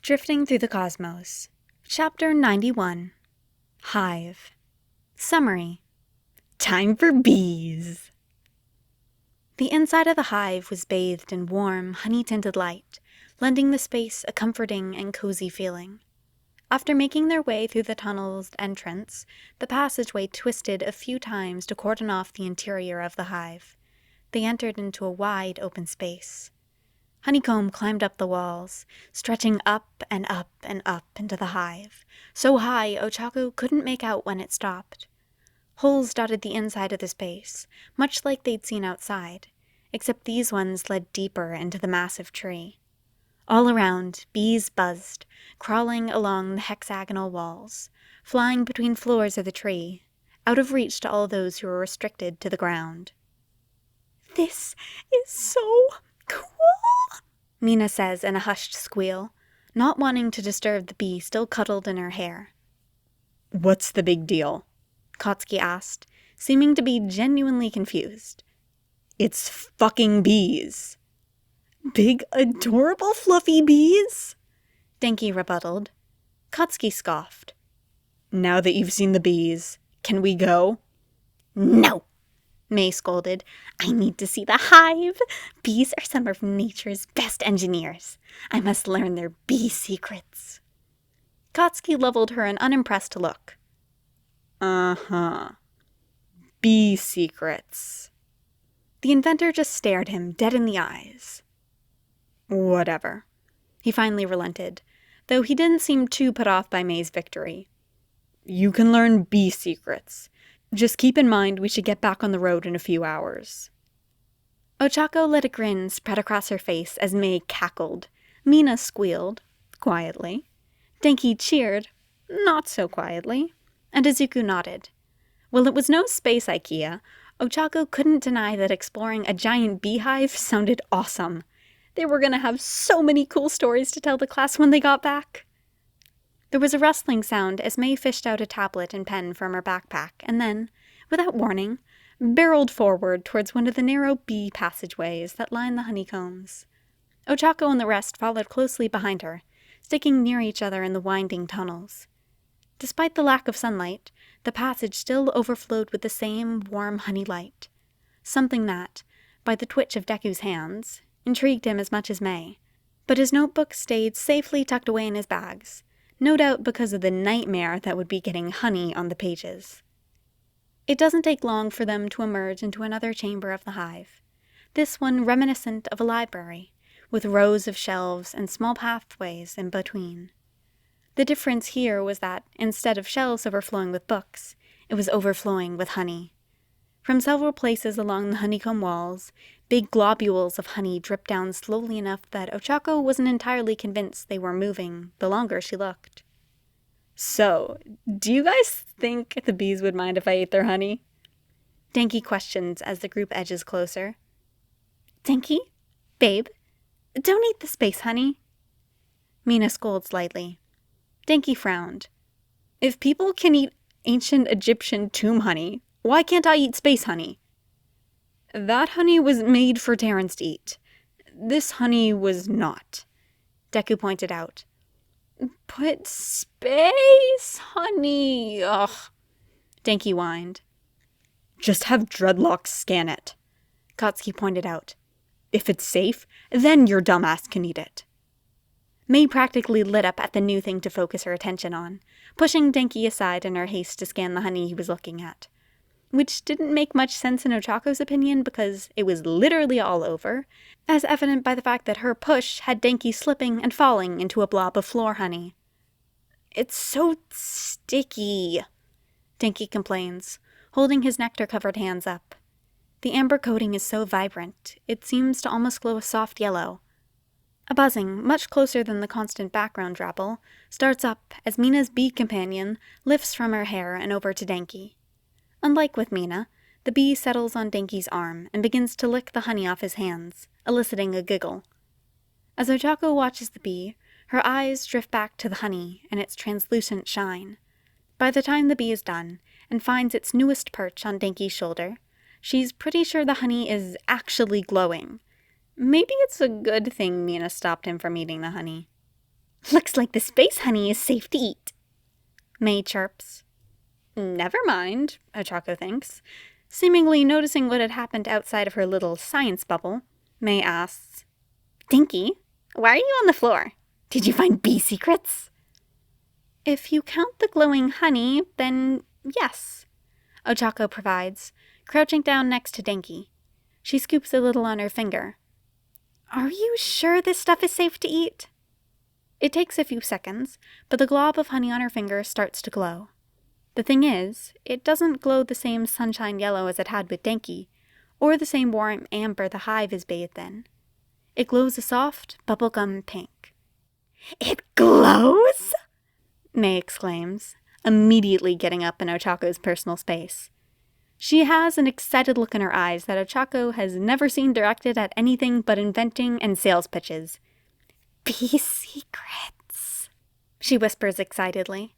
Drifting Through the Cosmos. Chapter 91. Hive. Summary. Time for bees! The inside of the hive was bathed in warm, honey-tinted light, lending the space a comforting and cozy feeling. After making their way through the tunnel's entrance, the passageway twisted a few times to cordon off the interior of the hive. They entered into a wide open space. Honeycomb climbed up the walls, stretching up and up and up into the hive, so high Ochako couldn't make out when it stopped. Holes dotted the inside of the space, much like they'd seen outside, except these ones led deeper into the massive tree. All around, bees buzzed, crawling along the hexagonal walls, flying between floors of the tree, out of reach to all those who were restricted to the ground. "This is so cool," Mina says in a hushed squeal, not wanting to disturb the bee still cuddled in her hair. "What's the big deal?" Katsuki asked, seeming to be genuinely confused. "It's fucking bees." "Big, adorable, fluffy bees?" Denki rebutted. Katsuki scoffed. "Now that you've seen the bees, can we go?" "No!" Mei scolded. "I need to see the hive. Bees are some of nature's best engineers. I must learn their bee secrets." Katsuki leveled her an unimpressed look. "Uh-huh. Bee secrets." The inventor just stared him dead in the eyes. "Whatever." He finally relented, though he didn't seem too put off by Mei's victory. "You can learn bee secrets. Just keep in mind we should get back on the road in a few hours." Ochako let a grin spread across her face as Mei cackled. Mina squealed, quietly. Denki cheered, not so quietly. And Izuku nodded. While it was no space IKEA, Ochako couldn't deny that exploring a giant beehive sounded awesome. They were going to have so many cool stories to tell the class when they got back. There was a rustling sound as Mei fished out a tablet and pen from her backpack and then, without warning, barreled forward towards one of the narrow bee passageways that lined the honeycombs. Ochako and the rest followed closely behind her, sticking near each other in the winding tunnels. Despite the lack of sunlight, the passage still overflowed with the same warm honey light, something that, by the twitch of Deku's hands, intrigued him as much as Mei. But his notebook stayed safely tucked away in his bags, no doubt because of the nightmare that would be getting honey on the pages. It doesn't take long for them to emerge into another chamber of the hive, this one reminiscent of a library, with rows of shelves and small pathways in between. The difference here was that, instead of shelves overflowing with books, it was overflowing with honey. From several places along the honeycomb walls, big globules of honey dripped down slowly enough that Ochako wasn't entirely convinced they were moving the longer she looked. "So, do you guys think the bees would mind if I ate their honey?" Denki questions as the group edges closer. "Denki? Babe? Don't eat the space honey." Mina scolds lightly. Denki frowned. "If people can eat ancient Egyptian tomb honey, why can't I eat space honey?" "That honey was made for Terrans to eat. This honey was not," Deku pointed out. "But space honey, ugh," Denki whined. "Just have Dreadlocks scan it," Katsuki pointed out. "If it's safe, then your dumbass can eat it." Mei practically lit up at the new thing to focus her attention on, pushing Denki aside in her haste to scan the honey he was looking at. Which didn't make much sense in Ochako's opinion because it was literally all over, as evident by the fact that her push had Denki slipping and falling into a blob of floor honey. "It's so sticky," Denki complains, holding his nectar-covered hands up. The amber coating is so vibrant, it seems to almost glow a soft yellow. A buzzing, much closer than the constant background drabble, starts up as Mina's bee companion lifts from her hair and over to Denki. Unlike with Mina, the bee settles on Denki's arm and begins to lick the honey off his hands, eliciting a giggle. As Ochako watches the bee, her eyes drift back to the honey and its translucent shine. By the time the bee is done and finds its newest perch on Denki's shoulder, she's pretty sure the honey is actually glowing. Maybe it's a good thing Mina stopped him from eating the honey. Looks like the space honey is safe to eat, Mei chirps. Never mind, Ochako thinks. Seemingly noticing what had happened outside of her little science bubble, Mei asks, Dinky, why are you on the floor? Did you find bee secrets? If you count the glowing honey, then yes, Ochako provides, crouching down next to Dinky. She scoops a little on her finger. Are you sure this stuff is safe to eat? It takes a few seconds, but the glob of honey on her finger starts to glow. The thing is, it doesn't glow the same sunshine yellow as it had with Dinky, or the same warm amber the hive is bathed in. It glows a soft, bubblegum pink. It glows? Mei exclaims, immediately getting up in Ochako's personal space. She has an excited look in her eyes that Ochako has never seen directed at anything but inventing and sales pitches. Bee secrets, she whispers excitedly.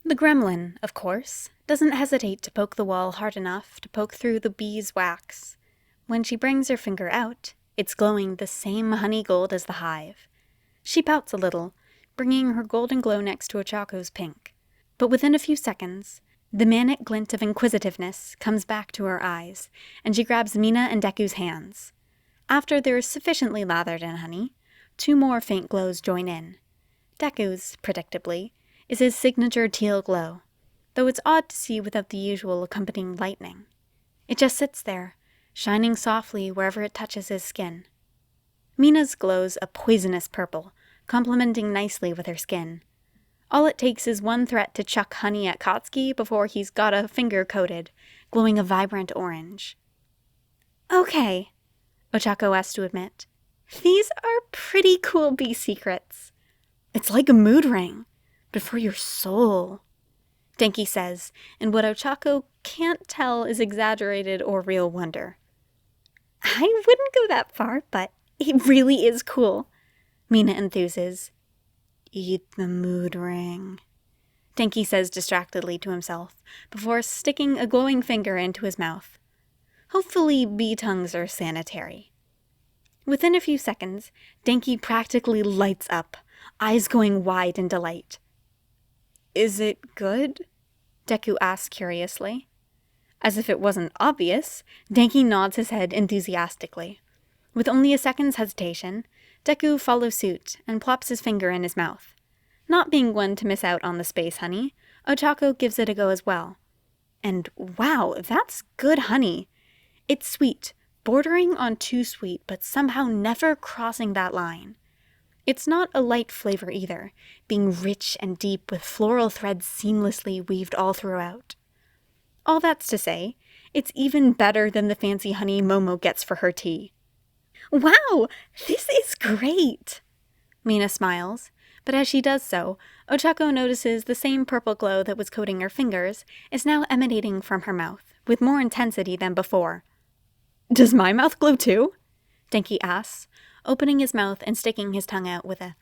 The gremlin, of course, doesn't hesitate to poke the wall hard enough to poke through the bee's wax. When she brings her finger out, it's glowing the same honey gold as the hive. She pouts a little, bringing her golden glow next to Ochako's pink. But within a few seconds, the manic glint of inquisitiveness comes back to her eyes, and she grabs Mina and Deku's hands. After they're sufficiently lathered in honey, 2 more faint glows join in. Deku's, predictably, is his signature teal glow, though it's odd to see without the usual accompanying lightning. It just sits there, shining softly wherever it touches his skin. Mina's glows a poisonous purple, complementing nicely with her skin. All it takes is one threat to chuck honey at Katsuki before he's got a finger coated, glowing a vibrant orange. Okay, Ochako has to admit. These are pretty cool bee secrets. It's like a mood ring, but for your soul, Denki says, in what Ochako can't tell is exaggerated or real wonder. I wouldn't go that far, but it really is cool, Mina enthuses. Eat the mood ring, Denki says distractedly to himself, before sticking a glowing finger into his mouth. Hopefully bee tongues are sanitary. Within a few seconds, Denki practically lights up, eyes going wide in delight. Is it good? Deku asks curiously. As if it wasn't obvious, Denki nods his head enthusiastically. With only a second's hesitation, Deku follows suit and plops his finger in his mouth. Not being one to miss out on the space honey, Ochako gives it a go as well. And wow, that's good honey. It's sweet, bordering on too sweet, but somehow never crossing that line. It's not a light flavor either, being rich and deep with floral threads seamlessly weaved all throughout. All that's to say, it's even better than the fancy honey Momo gets for her tea. Wow, this is great! Mina smiles, but as she does so, Ochako notices the same purple glow that was coating her fingers is now emanating from her mouth, with more intensity than before. Does my mouth glow too? Denki asks, opening his mouth and sticking his tongue out with a,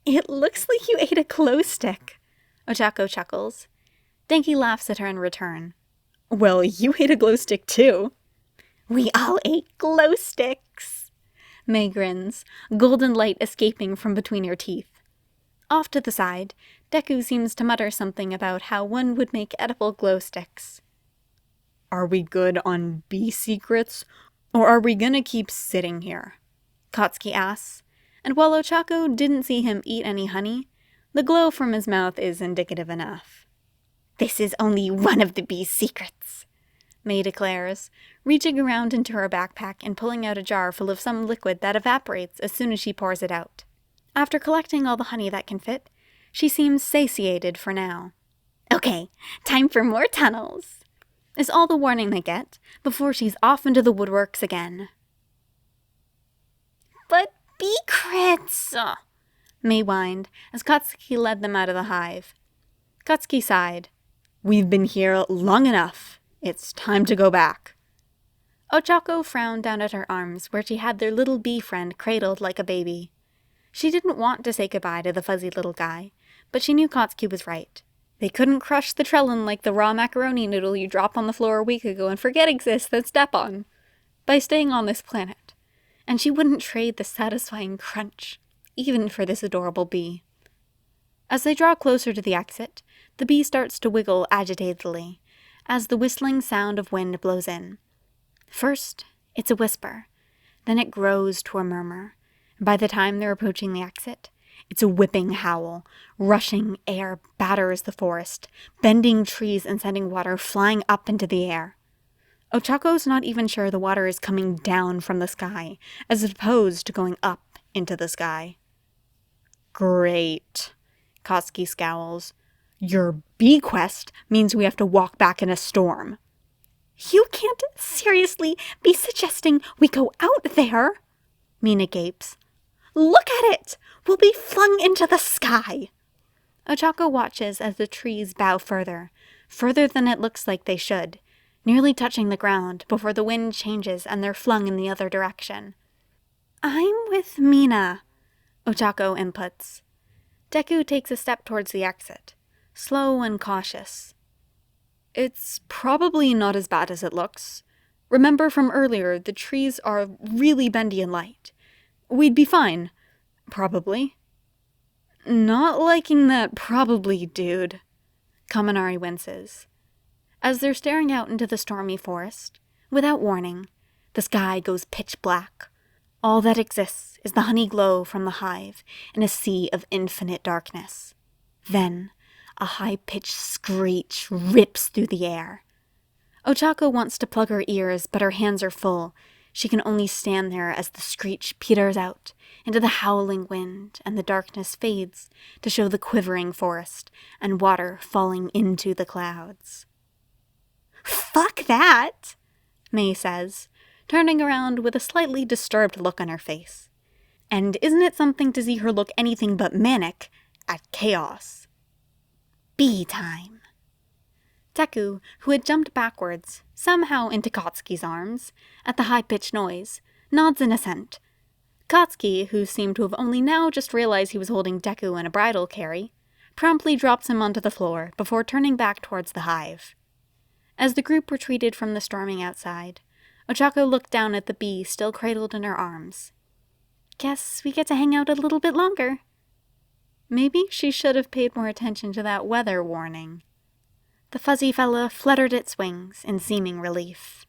It looks like you ate a glow stick, Ochako chuckles. Denki laughs at her in return. Well, you ate a glow stick too. We all ate glow sticks, Mei grins, golden light escaping from between her teeth. Off to the side, Deku seems to mutter something about how one would make edible glow sticks. Are we good on bee secrets, or are we gonna keep sitting here? Katsuki asks, and while Ochako didn't see him eat any honey, the glow from his mouth is indicative enough. This is only one of the bee's secrets, Mei declares, reaching around into her backpack and pulling out a jar full of some liquid that evaporates as soon as she pours it out. After collecting all the honey that can fit, she seems satiated for now. Okay, time for more tunnels, is all the warning they get before she's off into the woodworks again. But bee crits, Mei whined as Katsuki led them out of the hive. Katsuki sighed. We've been here long enough. It's time to go back. Ochako frowned down at her arms where she had their little bee friend cradled like a baby. She didn't want to say goodbye to the fuzzy little guy, but she knew Katsuki was right. They couldn't crush the trellin like the raw macaroni noodle you dropped on the floor a week ago and forget exists and step on. By staying on this planet. And she wouldn't trade the satisfying crunch, even for this adorable bee. As they draw closer to the exit, the bee starts to wiggle agitatedly as the whistling sound of wind blows in. First, it's a whisper, then it grows to a murmur, and by the time they're approaching the exit, it's a whipping howl. Rushing air batters the forest, bending trees and sending water flying up into the air. Ochako's not even sure the water is coming down from the sky, as opposed to going up into the sky. Great, Katsuki scowls. Your bee quest means we have to walk back in a storm. You can't seriously be suggesting we go out there, Mina gapes. Look at it! We'll be flung into the sky! Ochako watches as the trees bow further than it looks like they should, nearly touching the ground before the wind changes and they're flung in the other direction. I'm with Mina, Ochako inputs. Deku takes a step towards the exit, slow and cautious. It's probably not as bad as it looks. Remember from earlier, the trees are really bendy and light. We'd be fine. Probably. Not liking that probably, dude. Kaminari winces. As they're staring out into the stormy forest, without warning, the sky goes pitch black. All that exists is the honey glow from the hive in a sea of infinite darkness. Then, a high-pitched screech rips through the air. Ochako wants to plug her ears, but her hands are full. She can only stand there as the screech peters out into the howling wind and the darkness fades to show the quivering forest and water falling into the clouds. Fuck that, Mei says, turning around with a slightly disturbed look on her face. And isn't it something to see her look anything but manic at chaos? Bee time. Deku, who had jumped backwards, somehow into Katsuki's arms, at the high-pitched noise, nods in assent. Katsuki, who seemed to have only now just realized he was holding Deku in a bridal carry, promptly drops him onto the floor before turning back towards the hive. As the group retreated from the storming outside, Ochako looked down at the bee still cradled in her arms. Guess we get to hang out a little bit longer. Maybe she should have paid more attention to that weather warning. The fuzzy fella fluttered its wings in seeming relief.